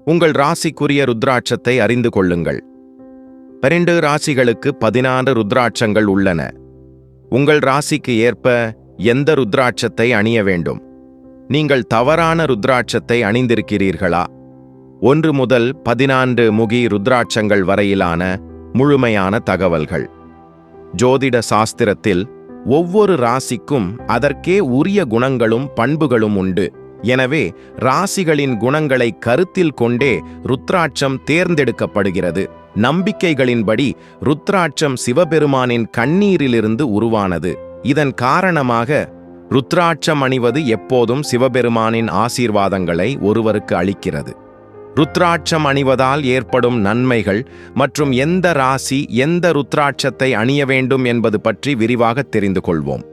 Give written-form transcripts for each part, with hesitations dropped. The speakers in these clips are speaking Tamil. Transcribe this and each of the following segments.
உங்கள் ராசிக்குரிய ருத்ராட்சத்தை அறிந்து கொள்ளுங்கள். 12 ராசிகளுக்கு 16 ருத்ராட்சங்கள் உள்ளன. உங்கள் ராசிக்கு ஏற்ப எந்த ருத்ராட்சத்தை அணிய வேண்டும்? நீங்கள் தவறான ருத்ராட்சத்தை அணிந்திருக்கிறீர்களா? 1 முதல் 14 முகி ருத்ராட்சங்கள் வரையிலான முழுமையான தகவல்கள். ஜோதிட சாஸ்திரத்தில் ஒவ்வொரு ராசிக்கும் அதற்கே உரிய குணங்களும் பண்புகளும் உண்டு. எனவே ராசிகளின் குணங்களை கருத்தில் கொண்டே ருத்ராட்சம் தேர்ந்தெடுக்கப்படுகிறது. நம்பிக்கைகளின்படி ருத்ராட்சம் சிவபெருமானின் கண்ணீரிலிருந்து உருவானது. இதன் காரணமாக ருத்ராட்சம் அணிவது எப்போதும் சிவபெருமானின் ஆசீர்வாதங்களை ஒருவருக்கு அளிக்கிறது. ருத்ராட்சம் அணிவதால் ஏற்படும் நன்மைகள் மற்றும் எந்த ராசி எந்த ருத்ராட்சத்தை அணிய வேண்டும் என்பது பற்றி விரிவாக தெரிந்து கொள்வோம்.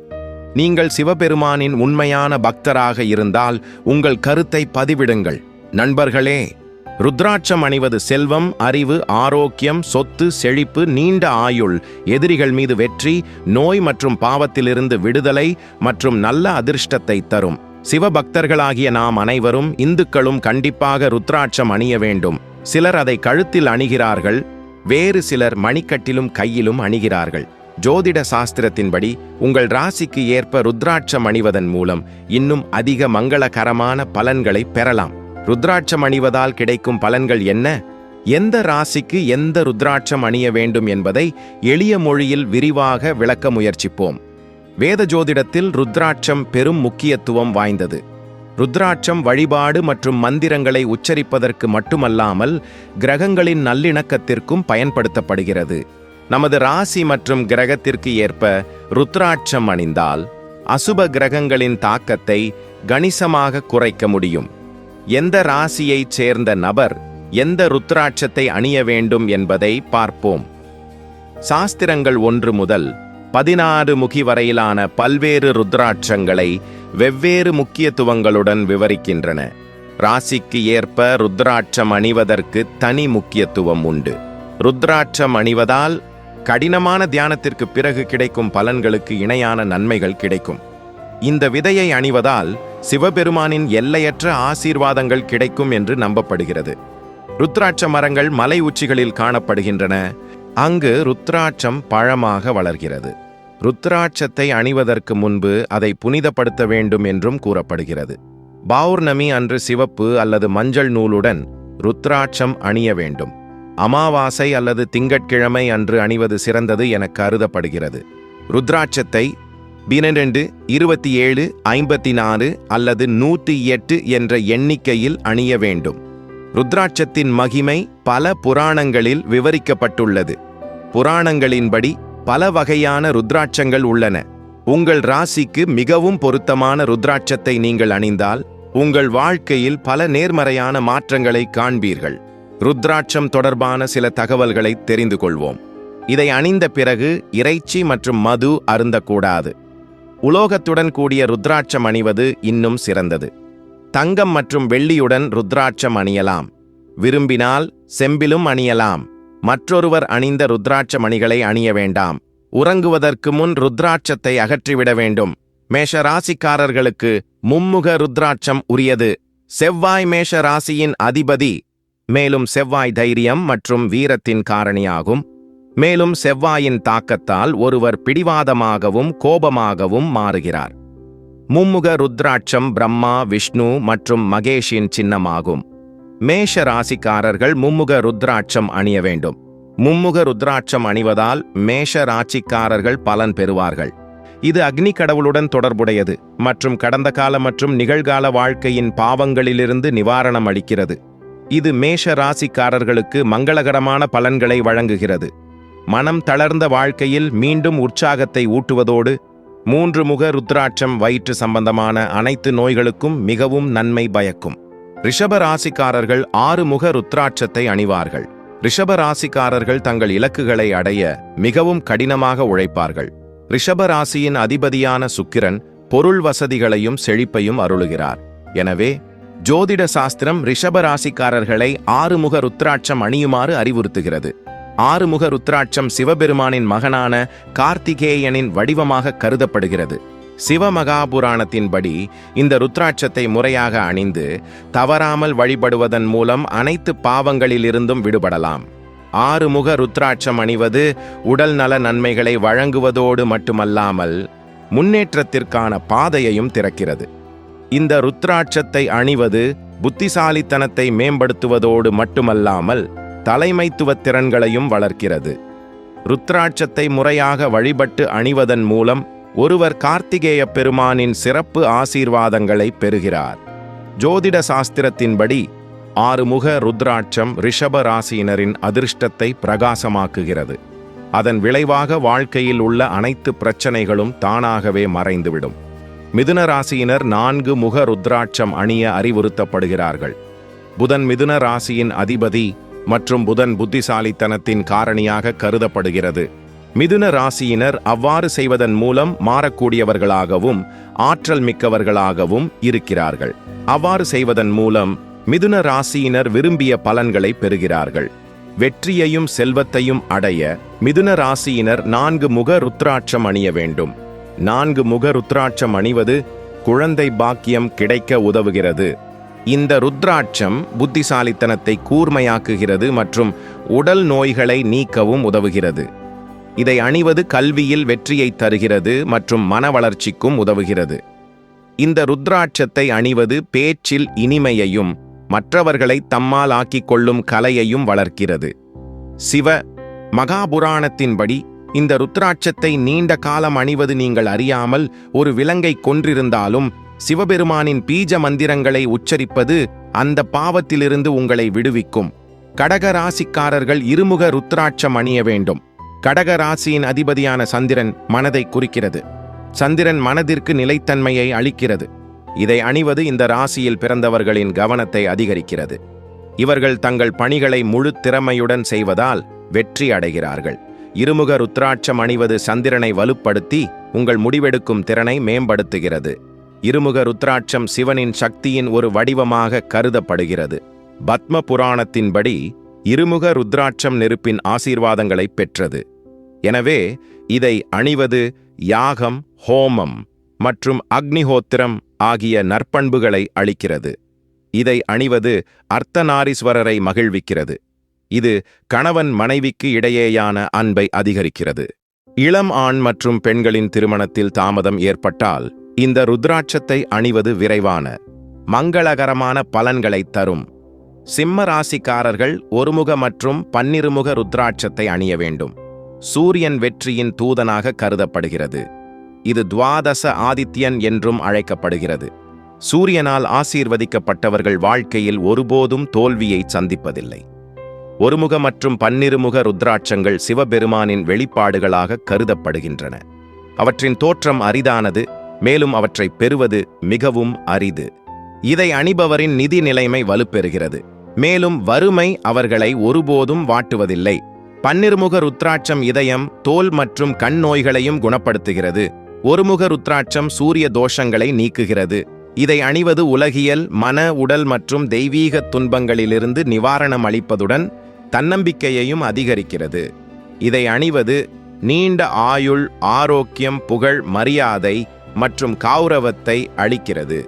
நீங்கள் சிவபெருமானின் உண்மையான பக்தராக இருந்தால் உங்கள் கருத்தை பதிவிடுங்கள். நண்பர்களே, ருத்ராட்சம் அணிவது செல்வம், அறிவு, ஆரோக்கியம், சொத்து, செழிப்பு, நீண்ட ஆயுள், எதிரிகள் மீது வெற்றி, நோய் மற்றும் பாவத்திலிருந்து விடுதலை மற்றும் நல்ல அதிர்ஷ்டத்தை தரும். சிவபக்தர்களாகிய நாம் அனைவரும் இந்துக்களும் கண்டிப்பாக ருத்ராட்சம் அணிய வேண்டும். சிலர் அதை கழுத்தில் அணிகிறார்கள், வேறு சிலர் மணிக்கட்டிலும் கையிலும் அணிகிறார்கள். ஜோதிட சாஸ்திரத்தின்படி உங்கள் ராசிக்கு ஏற்ப ருத்ராட்சம் அணிவதன் மூலம் இன்னும் அதிக மங்களகரமான பலன்களை பெறலாம். ருத்ராட்சம் அணிவதால் கிடைக்கும் பலன்கள் என்ன? எந்த ராசிக்கு எந்த ருத்ராட்சம் அணிய வேண்டும் என்பதை எளிய மொழியில் விரிவாக விளக்க முயற்சிப்போம். வேத ஜோதிடத்தில் ருத்ராட்சம் பெரும் முக்கியத்துவம் வாய்ந்தது. ருத்ராட்சம் வழிபாடு மற்றும் மந்திரங்களை உச்சரிப்பதற்கு மட்டுமல்லாமல் கிரகங்களின் நல்லிணக்கத்திற்கும் பயன்படுத்தப்படுகிறது. நமது ராசி மற்றும் கிரகத்திற்கு ஏற்ப ருத்ராட்சம் அணிந்தால் அசுப கிரகங்களின் தாக்கத்தை கணிசமாக குறைக்க முடியும். எந்த ராசியைச் சேர்ந்த நபர் எந்த ருத்ராட்சத்தை அணிய வேண்டும் என்பதை பார்ப்போம். சாஸ்திரங்கள் 1 முதல் 16 முகி வரையிலான பல்வேறு ருத்ராட்சங்களை வெவ்வேறு முக்கியத்துவங்களுடன் விவரிக்கின்றன. ராசிக்கு ஏற்ப ருத்ராட்சம் அணிவதற்கு தனி முக்கியத்துவம் உண்டு. ருத்ராட்சம் அணிவதால் கடினமான தியானத்திற்கு பிறகு கிடைக்கும் பலன்களுக்கு இணையான நன்மைகள் கிடைக்கும். இந்த விதையை அணிவதால் சிவபெருமானின் எல்லையற்ற ஆசீர்வாதங்கள் கிடைக்கும் என்று நம்பப்படுகிறது. ருத்ராட்ச மரங்கள் மலை உச்சிகளில் காணப்படுகின்றன. அங்கு ருத்ராட்சம் பழமாக வளர்கிறது. ருத்ராட்சத்தை அணிவதற்கு முன்பு அதை புனிதப்படுத்த வேண்டும் என்றும் கூறப்படுகிறது. பௌர்ணமி அன்று சிவப்பு அல்லது மஞ்சள் நூலுடன் ருத்ராட்சம் அணிய வேண்டும். அமாவாசை அல்லது திங்கட்கிழமை அன்று அணிவது சிறந்தது என கருதப்படுகிறது. ருத்ராட்சத்தை 12, 27, 54 அல்லது 108 என்ற எண்ணிக்கையில் அணிய வேண்டும். ருத்ராட்சத்தின் மகிமை பல புராணங்களில் விவரிக்கப்பட்டுள்ளது. புராணங்களின்படி பல வகையான ருத்ராட்சங்கள் உள்ளன. உங்கள் ராசிக்கு மிகவும் பொருத்தமான ருத்ராட்சத்தை நீங்கள் அணிந்தால் உங்கள் வாழ்க்கையில் பல நேர்மறையான மாற்றங்களை காண்பீர்கள். ருத்ராட்சம் தொடர்பான சில தகவல்களை தெரிந்து கொள்வோம். இதை அணிந்த பிறகு இறைச்சி மற்றும் மது அருந்தக்கூடாது. உலோகத்துடன் கூடிய ருத்ராட்சம் அணிவது இன்னும் சிறந்தது. தங்கம் மற்றும் வெள்ளியுடன் ருத்ராட்சம் அணியலாம். விரும்பினால் செம்பிலும் அணியலாம். மற்றொருவர் அணிந்த ருத்ராட்ச மணிகளை அணிய வேண்டாம். உறங்குவதற்கு முன் ருத்ராட்சத்தை அகற்றிவிட வேண்டும். மேஷ ராசிக்காரர்களுக்கு மும்முக ருத்ராட்சம் உரியது. செவ்வாய் மேஷ ராசியின் அதிபதி. மேலும் செவ்வாய் தைரியம் மற்றும் வீரத்தின் காரணியாகும். மேலும் செவ்வாயின் தாக்கத்தால் ஒருவர் பிடிவாதமாகவும் கோபமாகவும் மாறுகிறார். மும்முக ருத்ராட்சம் பிரம்மா, விஷ்ணு மற்றும் மகேஷின் சின்னமாகும். மேஷ ராசிக்காரர்கள் மும்முக ருத்ராட்சம் அணிய வேண்டும். மும்முக ருத்ராட்சம் அணிவதால் மேஷ ராசிக்காரர்கள் பலன் பெறுவார்கள். இது அக்னி கடவுளுடன் தொடர்புடையது மற்றும் கடந்த கால மற்றும் நிகழ்கால வாழ்க்கையின் பாவங்களிலிருந்து நிவாரணம் அளிக்கிறது. இது மேஷ ராசிக்காரர்களுக்கு மங்களகரமான பலன்களை வழங்குகிறது. மனம் தளர்ந்த வாழ்க்கையில் மீண்டும் உற்சாகத்தை ஊட்டுவதோடு 3 முக ருத்ராட்சம் வயிற்று சம்பந்தமான அனைத்து நோய்களுக்கும் மிகவும் நன்மை பயக்கும். ரிஷப ராசிக்காரர்கள் 6 முக ருத்ராட்சத்தை அணிவார்கள். ரிஷப ராசிக்காரர்கள் தங்கள் இலக்குகளை அடைய மிகவும் கடினமாக உழைப்பார்கள். ரிஷப ராசியின் அதிபதியான சுக்கிரன் பொருள் வசதிகளையும் செழிப்பையும் அருளுகிறார். எனவே ஜோதிட சாஸ்திரம் ரிஷப ராசிக்காரர்களை 6 முக ருத்ராட்சம் அணியுமாறு அறிவுறுத்துகிறது. 6 முக ருத்ராட்சம் சிவபெருமானின் மகனான கார்த்திகேயனின் வடிவமாக கருதப்படுகிறது. சிவமகாபுராணத்தின்படி இந்த ருத்ராட்சத்தை முறையாக அணிந்து தவறாமல் வழிபடுவதன் மூலம் அனைத்து பாவங்களிலிருந்தும் விடுபடலாம். 6 முக ருத்ராட்சம் அணிவது உடல் நல நன்மைகளை வழங்குவதோடு மட்டுமல்லாமல் முன்னேற்றத்திற்கான பாதையையும் திறக்கிறது. இந்த ருத்ராட்சத்தை அணிவது புத்திசாலித்தனத்தை மேம்படுத்துவதோடு மட்டுமல்லாமல் தலைமைத்துவ திறன்களையும் வளர்க்கிறது. ருத்ராட்சத்தை முறையாக வழிபட்டு அணிவதன் மூலம் ஒருவர் கார்த்திகேய பெருமானின் சிறப்பு ஆசீர்வாதங்களை பெறுகிறார். ஜோதிட சாஸ்திரத்தின்படி 6 முக ருத்ராட்சம் ரிஷப ராசியினரின் அதிர்ஷ்டத்தை பிரகாசமாக்குகிறது. அதன் விளைவாக வாழ்க்கையில் உள்ள அனைத்து பிரச்சனைகளும் தானாகவே மறைந்துவிடும். மிதுன ராசியினர் 4 முக ருத்ராட்சம் அணிய அறிவுறுத்தப்படுகிறார்கள். புதன் மிதுன ராசியின் அதிபதி மற்றும் புதன் புத்திசாலித்தனத்தின் காரணியாக கருதப்படுகிறது. மிதுன ராசியினர் அவ்வாறு செய்வதன் மூலம் மாறக்கூடியவர்களாகவும் ஆற்றல் மிக்கவர்களாகவும் இருக்கிறார்கள். அவ்வாறு செய்வதன் மூலம் மிதுன ராசியினர் விரும்பிய பலன்களை பெறுகிறார்கள். வெற்றியையும் செல்வத்தையும் அடைய மிதுன ராசியினர் 4 முக ருத்ராட்சம் அணிய வேண்டும். 4 முக ருத்ராட்சம் அணிவது குழந்தை பாக்கியம் கிடைக்க உதவுகிறது. இந்த ருத்ராட்சம் புத்திசாலித்தனத்தை கூர்மையாக்குகிறது மற்றும் உடல் நோய்களை நீக்கவும் உதவுகிறது. இதை அணிவது கல்வியில் வெற்றியை தருகிறது மற்றும் மன வளர்ச்சிக்கும் உதவுகிறது. இந்த ருத்ராட்சத்தை அணிவது பேச்சில் இனிமையையும் மற்றவர்களை தம்மால் ஆக்கிக் கொள்ளும் கலையையும் வளர்க்கிறது. சிவ மகாபுராணத்தின்படி இந்த ருத்ராட்சத்தை நீண்ட காலம் அணிவது நீங்கள் அறியாமல் ஒரு விலங்கை கொன்றிருந்தாலும் சிவபெருமானின் பீஜ மந்திரங்களை உச்சரிப்பது அந்த பாவத்திலிருந்து உங்களை விடுவிக்கும். கடக ராசிக்காரர்கள் 2 முக ருத்ராட்சம் அணிய வேண்டும். கடக ராசியின் அதிபதியான சந்திரன் மனதை குறிக்கிறது. சந்திரன் மனதிற்கு நிலைத்தன்மையை அளிக்கிறது. இதை அணிவது இந்த ராசியில் பிறந்தவர்களின் கவனத்தை அதிகரிக்கிறது. இவர்கள் தங்கள் பணிகளை முழு திறமையுடன் செய்வதால் வெற்றி அடைகிறார்கள். 2 முக ருத்ராட்சம் அணிவது சந்திரனை வலுப்படுத்தி உங்கள் முடிவெடுக்கும் திறனை மேம்படுத்துகிறது. 2 முக ருத்ராட்சம் சிவனின் சக்தியின் ஒரு வடிவமாக கருதப்படுகிறது. பத்ம புராணத்தின்படி 2 முக ருத்ராட்சம் நெருப்பின் ஆசீர்வாதங்களை பெற்றது. எனவே இதை அணிவது யாகம், ஹோமம் மற்றும் அக்னிஹோத்திரம் ஆகிய நற்பண்புகளை அளிக்கிறது. இதை அணிவது அர்த்தநாரீஸ்வரரை மகிழ்விக்கிறது. இது கணவன் மனைவிக்கு இடையேயான அன்பை அதிகரிக்கிறது. இளம் ஆண் மற்றும் பெண்களின் திருமணத்தில் தாமதம் ஏற்பட்டால் இந்த ருத்ராட்சத்தை அணிவது விரைவான மங்களகரமான பலன்களை தரும். சிம்ம ராசிக்காரர்கள் 1 முக மற்றும் 12 முக ருத்ராட்சத்தை அணிய வேண்டும். சூரியன் வெற்றியின் தூதனாக கருதப்படுகிறது. இது துவாதச ஆதித்யன் என்றும் அழைக்கப்படுகிறது. சூரியனால் ஆசீர்வதிக்கப்பட்டவர்கள் வாழ்க்கையில் ஒருபோதும் தோல்வியை சந்திப்பதில்லை. 1 முக மற்றும் 12 முக ருத்ராட்சங்கள் சிவபெருமானின் வெளிப்பாடுகளாக கருதப்படுகின்றன. அவற்றின் தோற்றம் அரிதானது, மேலும் அவற்றை பெறுவது மிகவும் அரிது. இதை அணிபவரின் நிதி நிலைமை வலுப்பெறுகிறது, மேலும் வறுமை அவர்களை ஒருபோதும் வாட்டுவதில்லை. 12 முக ருத்ராட்சம் இதயம், தோல் மற்றும் கண் நோய்களையும் குணப்படுத்துகிறது. 1 முக ருத்ராட்சம் சூரிய தோஷங்களை நீக்குகிறது. இதை அணிவது உலகியல், மன, உடல் மற்றும் தெய்வீக துன்பங்களிலிருந்து நிவாரணம் அளிப்பதுடன் தன்னம்பிக்கையையும் அதிகரிக்கிறது. இதை அணிவது நீண்ட ஆயுள், ஆரோக்கியம், புகழ், மரியாதை மற்றும் கௌரவத்தை அளிக்கிறது.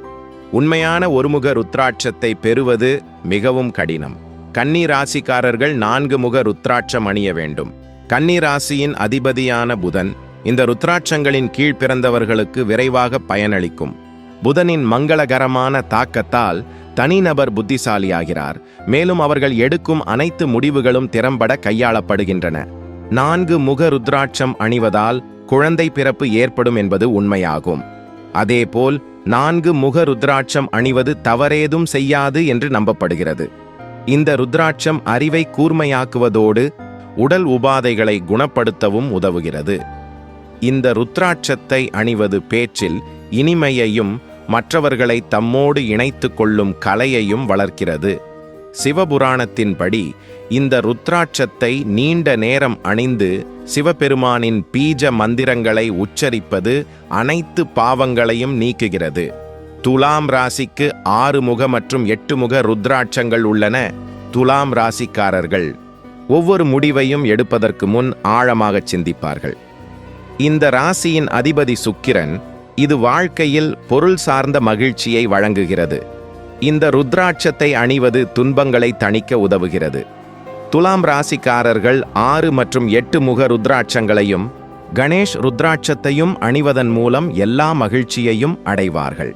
உண்மையான 1 முக ருத்ராட்சத்தை பெறுவது மிகவும் கடினம். கன்னி ராசிக்காரர்கள் 4 முக ருத்ராட்சம் அணிய வேண்டும். கன்னி ராசியின் அதிபதியான புதன் இந்த ருத்ராட்சங்களின் கீழ் பிறந்தவர்களுக்கு விரைவாக பயனளிக்கும். புதனின் மங்களகரமான தாக்கத்தால் தனிநபர் புத்திசாலியாகிறார், மேலும் அவர்கள் எடுக்கும் அனைத்து முடிவுகளும் திறம்பட கையாளப்படுகின்றன. 4 முக ருத்ராட்சம் அணிவதால் குழந்தை பிறப்பு ஏற்படும் என்பது உண்மையாகும். அதேபோல் 4 முக ருத்ராட்சம் அணிவது தவறேதும் செய்யாது என்று நம்பப்படுகிறது. இந்த ருத்ராட்சம் அறிவை கூர்மையாக்குவதோடு உடல் உபாதைகளை குணப்படுத்தவும் உதவுகிறது. இந்த ருத்ராட்சத்தை அணிவது பேச்சில் இனிமையையும் மற்றவர்களை தம்மோடு இணைத்து கொள்ளும் கலையையும் வளர்க்கிறது. சிவபுராணத்தின்படி இந்த ருத்ராட்சத்தை நீண்ட நேரம் அணிந்து சிவபெருமானின் பீஜ மந்திரங்களை உச்சரிப்பது அனைத்து பாவங்களையும் நீக்குகிறது. துலாம் ராசிக்கு 6 முக மற்றும் 8 முக ருத்ராட்சங்கள் உள்ளன. துலாம் ராசிக்காரர்கள் ஒவ்வொரு முடிவையும் எடுப்பதற்கு முன் ஆழமாக சிந்திப்பார்கள். இந்த ராசியின் அதிபதி சுக்கிரன் இது வாழ்க்கையில் பொருள் சார்ந்த மகிழ்ச்சியை வழங்குகிறது. இந்த ருத்ராட்சத்தை அணிவது துன்பங்களை தணிக்க உதவுகிறது. துலாம் ராசிக்காரர்கள் 6 மற்றும் 8 முக ருத்ராட்சங்களையும் கணேஷ் ருத்ராட்சத்தையும் அணிவதன் மூலம் எல்லா மகிழ்ச்சியையும் அடைவார்கள்.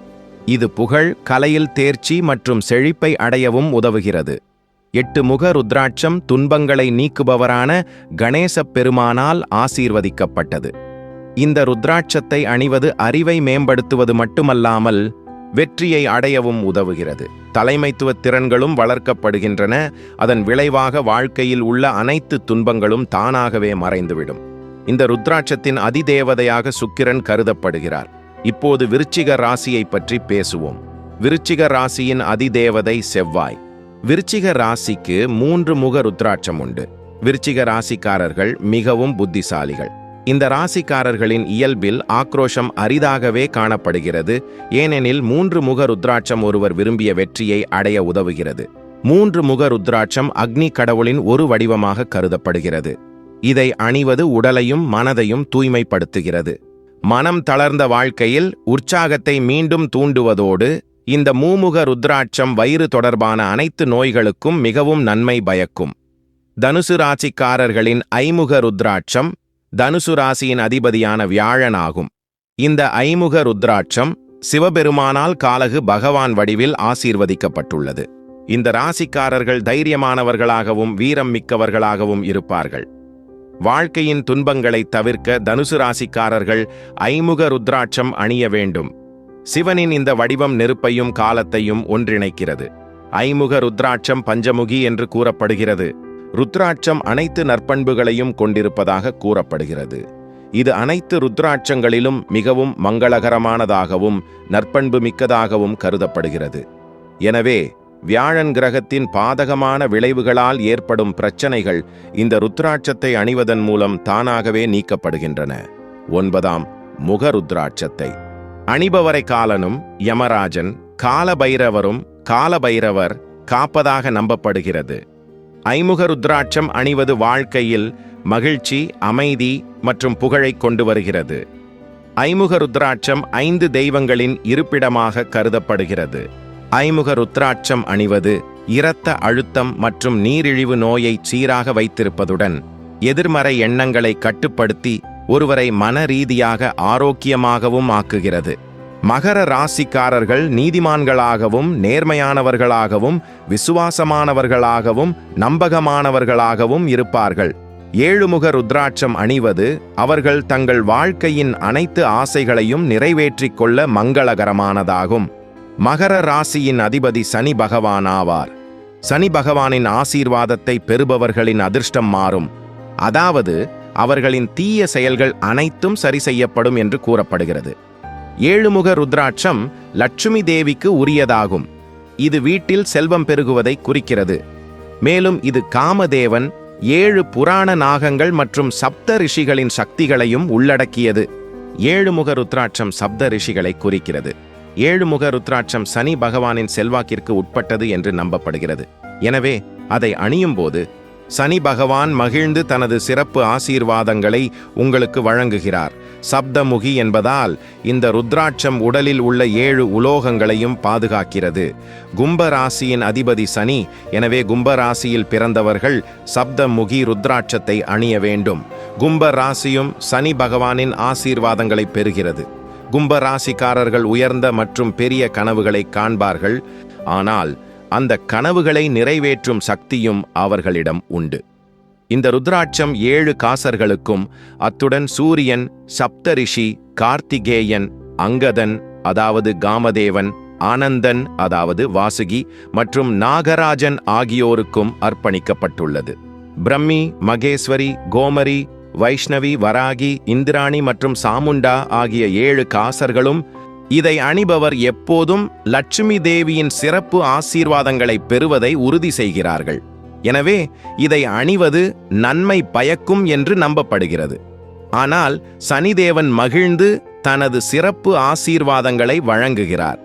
இது புகழ், கலையில் தேர்ச்சி மற்றும் செழிப்பை அடையவும் உதவுகிறது. 8 முக ருத்ராட்சம் துன்பங்களை நீக்குபவரான கணேசப் பெருமானால் ஆசீர்வதிக்கப்பட்டது. இந்த ருத்ராட்சத்தை அணிவது அறிவை மேம்படுத்துவது மட்டுமல்லாமல் வெற்றியை அடையவும் உதவுகிறது. தலைமைத்துவ திறன்களும் வளர்க்கப்படுகின்றன. அதன் விளைவாக வாழ்க்கையில் உள்ள அனைத்து துன்பங்களும் தானாகவே மறைந்துவிடும். இந்த ருத்ராட்சத்தின் அதிதேவதையாக சுக்கிரன் கருதப்படுகிறார். இப்போது விருச்சிக ராசியை பற்றி பேசுவோம். விருச்சிக ராசியின் அதிதேவதை செவ்வாய். விருச்சிக ராசிக்கு 3 முக ருத்ராட்சம் உண்டு. விருச்சிக ராசிக்காரர்கள் மிகவும் புத்திசாலிகள். இந்த ராசிக்காரர்களின் இயல்பில் ஆக்ரோஷம் அரிதாகவே காணப்படுகிறது. ஏனெனில் 3 முக ருத்ராட்சம் ஒருவர் விரும்பிய வெற்றியை அடைய உதவுகிறது. 3 முக ருத்ராட்சம் அக்னி கடவுளின் ஒரு வடிவமாக கருதப்படுகிறது. இதை அணிவது உடலையும் மனதையும் தூய்மைப்படுத்துகிறது. மனம் தளர்ந்த வாழ்க்கையில் உற்சாகத்தை மீண்டும் தூண்டுவதோடு இந்த மூமுக ருத்ராட்சம் வயிறு தொடர்பான அனைத்து நோய்களுக்கும் மிகவும் நன்மை பயக்கும். தனுசு ராசிக்காரர்களின் ஐமுக ருத்ராட்சம் தனுசு ராசியின் அதிபதியான வியாழன் ஆகும். இந்த ஐமுக ருத்ராட்சம் சிவபெருமானால் காலகு பகவான் வடிவில் ஆசீர்வதிக்கப்பட்டுள்ளது. இந்த ராசிக்காரர்கள் தைரியமானவர்களாகவும் வீரம் மிக்கவர்களாகவும் இருப்பார்கள். வாழ்க்கையின் துன்பங்களை தவிர்க்க தனுசு ராசிக்காரர்கள் ஐமுக ருத்ராட்சம் அணிய வேண்டும். சிவனின் இந்த வடிவம் நெருப்பையும் காலத்தையும் ஒன்றிணைக்கிறது. ஐமுக ருத்ராட்சம் பஞ்சமுகி என்று கூறப்படுகிறது. ருத்ராட்சம் அனைத்து நற்பண்புகளையும் கொண்டிருப்பதாக கூறப்படுகிறது. இது அனைத்து ருத்ராட்சங்களிலும் மிகவும் மங்களகரமானதாகவும் நற்பண்பு மிக்கதாகவும் கருதப்படுகிறது. எனவே வியாழன் கிரகத்தின் பாதகமான விளைவுகளால் ஏற்படும் பிரச்சனைகள் இந்த ருத்ராட்சத்தை அணிவதன் மூலம் தானாகவே நீக்கப்படுகின்றன. 9ஆம் முக ருத்ராட்சத்தை அணிபவரை காலனும் யமராஜன் காலபைரவர் காப்பதாக நம்பப்படுகிறது. ஐமுக ருத்ராட்சம் அணிவது வாழ்க்கையில் மகிழ்ச்சி, அமைதி மற்றும் புகழை கொண்டு வருகிறது. ஐமுக ருத்ராட்சம் 5 தெய்வங்களின் இருப்பிடமாக கருதப்படுகிறது. ஐமுக ருத்ராட்சம் அணிவது இரத்த அழுத்தம் மற்றும் நீரிழிவு நோயை சீராக வைத்திருப்பதுடன் எதிர்மறை எண்ணங்களை கட்டுப்படுத்தி ஒருவரை மன ரீதியாக ஆரோக்கியமாகவும் ஆக்குகிறது. மகர ராசிக்காரர்கள் நீதிமான்களாகவும் நேர்மையானவர்களாகவும் விசுவாசமானவர்களாகவும் நம்பகமானவர்களாகவும் இருப்பார்கள். 7 முக ருத்ராட்சம் அணிவது அவர்கள் தங்கள் வாழ்க்கையின் அனைத்து ஆசைகளையும் நிறைவேற்றிக் கொள்ள மங்களகரமானதாகும். மகர ராசியின் அதிபதி சனி பகவான் ஆவார். சனி பகவானின் ஆசீர்வாதத்தை பெறுபவர்களின் அதிர்ஷ்டம் மாறும். அதாவது அவர்களின் தீய செயல்கள் அனைத்தும் சரி செய்யப்படும் என்று கூறப்படுகிறது. 7 முக ருத்ராட்சம் லட்சுமி தேவிக்கு உரியதாகும். இது வீட்டில் செல்வம் பெருகுவதை குறிக்கிறது. மேலும் இது காமதேவன், 7 புராண நாகங்கள் மற்றும் சப்த ரிஷிகளின் சக்திகளையும் உள்ளடக்கியது. 7 முக ருத்ராட்சம் சப்த ரிஷிகளை குறிக்கிறது. 7 முக ருத்ராட்சம் சனி பகவானின் செல்வாக்கிற்கு உட்பட்டது என்று நம்பப்படுகிறது. எனவே அதை அணியும் போது சனி பகவான் மகிழ்ந்து தனது சிறப்பு ஆசீர்வாதங்களை உங்களுக்கு வழங்குகிறார். சப்தமுகி என்பதால் இந்த ருத்ராட்சம் உடலில் உள்ள 7 உலோகங்களையும் பாதுகாக்கிறது. கும்ப ராசியின் அதிபதி சனி. எனவே கும்ப ராசியில் பிறந்தவர்கள் சப்தமுகி ருத்ராட்சத்தை அணிய வேண்டும். கும்ப ராசியும் சனி பகவானின் ஆசீர்வாதங்களை பெறுகிறது. கும்ப ராசிக்காரர்கள் உயர்ந்த மற்றும் பெரிய கனவுகளை காண்பார்கள். ஆனால் அந்த கனவுகளை நிறைவேற்றும் சக்தியும் அவர்களிடம் உண்டு. இந்த ருத்ராட்சம் 7 காசர்களுக்கும், அத்துடன் சூரியன், சப்தரிஷி, கார்த்திகேயன், அங்கதன் அதாவது காமதேவன், ஆனந்தன் அதாவது வாசுகி மற்றும் நாகராஜன் ஆகியோருக்கும் அர்ப்பணிக்கப்பட்டுள்ளது. பிரம்மி, மகேஸ்வரி, கோமரி, வைஷ்ணவி, வராகி, இந்திராணி மற்றும் சாமுண்டா ஆகிய 7 காசர்களும் இதை அணிபவர் எப்போதும் லட்சுமி தேவியின் சிறப்பு ஆசீர்வாதங்களை பெறுவதை உறுதி செய்கிறார்கள். எனவே இதை அணிவது நன்மை பயக்கும் என்று நம்பப்படுகிறது. ஆனால் சனிதேவன் மகிழ்ந்து தனது சிறப்பு ஆசீர்வாதங்களை வழங்குகிறார்.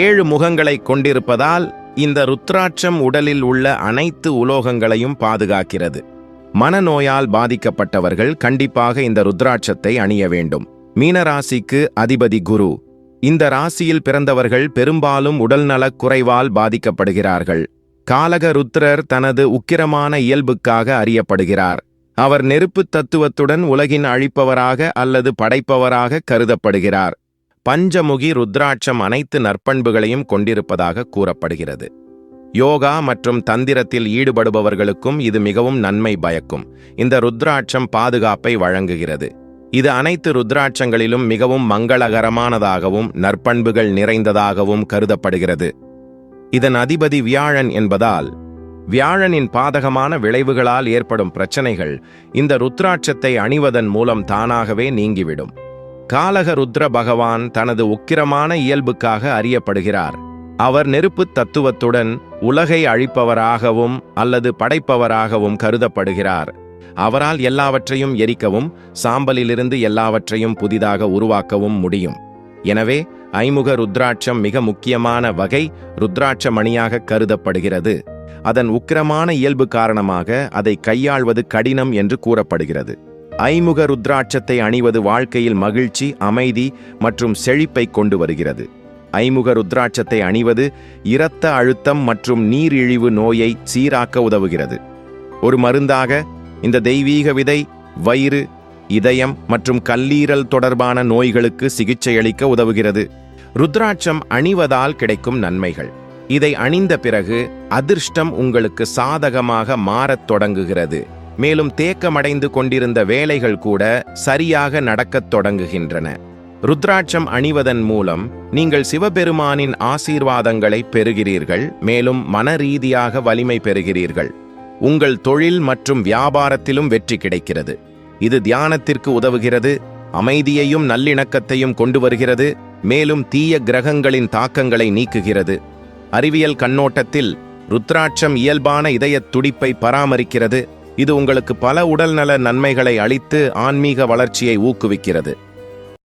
7 முகங்களை கொண்டிருப்பதால் இந்த ருத்ராட்சம் உடலில் உள்ள அனைத்து உலோகங்களையும் பாதுகாக்கிறது. மனநோயால் பாதிக்கப்பட்டவர்கள் கண்டிப்பாக இந்த ருத்ராட்சத்தை அணிய வேண்டும். மீனராசிக்கு அதிபதி குரு. இந்த ராசியில் பிறந்தவர்கள் பெரும்பாலும் உடல்நலக் குறைவால் பாதிக்கப்படுகிறார்கள். காலக ருத்ரர் தனது உக்கிரமான இயல்புக்காக அறியப்படுகிறார். அவர் நெருப்பு தத்துவத்துடன் உலகின் அழிப்பவராக அல்லது படைப்பவராக கருதப்படுகிறார். பஞ்சமுகி ருத்ராட்சம் அனைத்து நற்பண்புகளையும் கொண்டிருப்பதாக கூறப்படுகிறது. யோகா மற்றும் தந்திரத்தில் ஈடுபடுபவர்களுக்கும் இது மிகவும் நன்மை பயக்கும். இந்த ருத்ராட்சம் பாதுகாப்பை வழங்குகிறது. இது அனைத்து ருத்ராட்சங்களிலும் மிகவும் மங்களகரமானதாகவும் நற்பண்புகள் நிறைந்ததாகவும் கருதப்படுகிறது. இதன் அதிபதி வியாழன் என்பதால் வியாழனின் பாதகமான விளைவுகளால் ஏற்படும் பிரச்சனைகள் இந்த ருத்ராட்சத்தை அணிவதன் மூலம் தானாகவே நீங்கிவிடும். காலக ருத்ர பகவான் தனது உக்கிரமான இயல்புக்காக அறியப்படுகிறார். அவர் நெருப்பு தத்துவத்துடன் உலகை அழிப்பவராகவும் அல்லது படைப்பவராகவும் கருதப்படுகிறார். அவரால் எல்லாவற்றையும் எரிக்கவும் சாம்பலிலிருந்து எல்லாவற்றையும் புதிதாக உருவாக்கவும் முடியும். எனவே ஐமுக ருத்ராட்சம் மிக முக்கியமான வகை ருத்ராட்ச மணியாக கருதப்படுகிறது. அதன் உக்கிரமான இயல்பு காரணமாக அதை கையாள்வது கடினம் என்று கூறப்படுகிறது. ஐமுக ருத்ராட்சத்தை அணிவது வாழ்க்கையில் மகிழ்ச்சி, அமைதி மற்றும் செழிப்பை கொண்டு வருகிறது. ஐமுக ருத்ராட்சத்தை அணிவது இரத்த அழுத்தம் மற்றும் நீரிழிவு நோயை சீராக்க உதவுகிறது. ஒரு மருந்தாக இந்த தெய்வீக விதை வயிறு, இதயம் மற்றும் கல்லீரல் தொடர்பான நோய்களுக்கு சிகிச்சையளிக்க உதவுகிறது. ருத்ராட்சம் அணிவதால் கிடைக்கும் நன்மைகள். இதை அணிந்த பிறகு அதிர்ஷ்டம் உங்களுக்கு சாதகமாக மாறத் தொடங்குகிறது. மேலும் தேக்கமடைந்து கொண்டிருந்த வேலைகள் கூட சரியாக நடக்கத் தொடங்குகின்றன. ருத்ராட்சம் அணிவதன் மூலம் நீங்கள் சிவபெருமானின் ஆசீர்வாதங்களை பெறுகிறீர்கள். மேலும் மனரீதியாக வலிமை பெறுகிறீர்கள். உங்கள் தொழில் மற்றும் வியாபாரத்திலும் வெற்றி கிடைக்கிறது. இது தியானத்திற்கு உதவுகிறது, அமைதியையும் நல்லிணக்கத்தையும் கொண்டு வருகிறது, மேலும் தீய கிரகங்களின் தாக்கங்களை நீக்குகிறது. அறிவியல் கண்ணோட்டத்தில் ருத்ராட்சம் இயல்பான இதயத் துடிப்பை பராமரிக்கிறது. இது உங்களுக்கு பல உடல்நல நன்மைகளை அளித்து ஆன்மீக வளர்ச்சியை ஊக்குவிக்கிறது.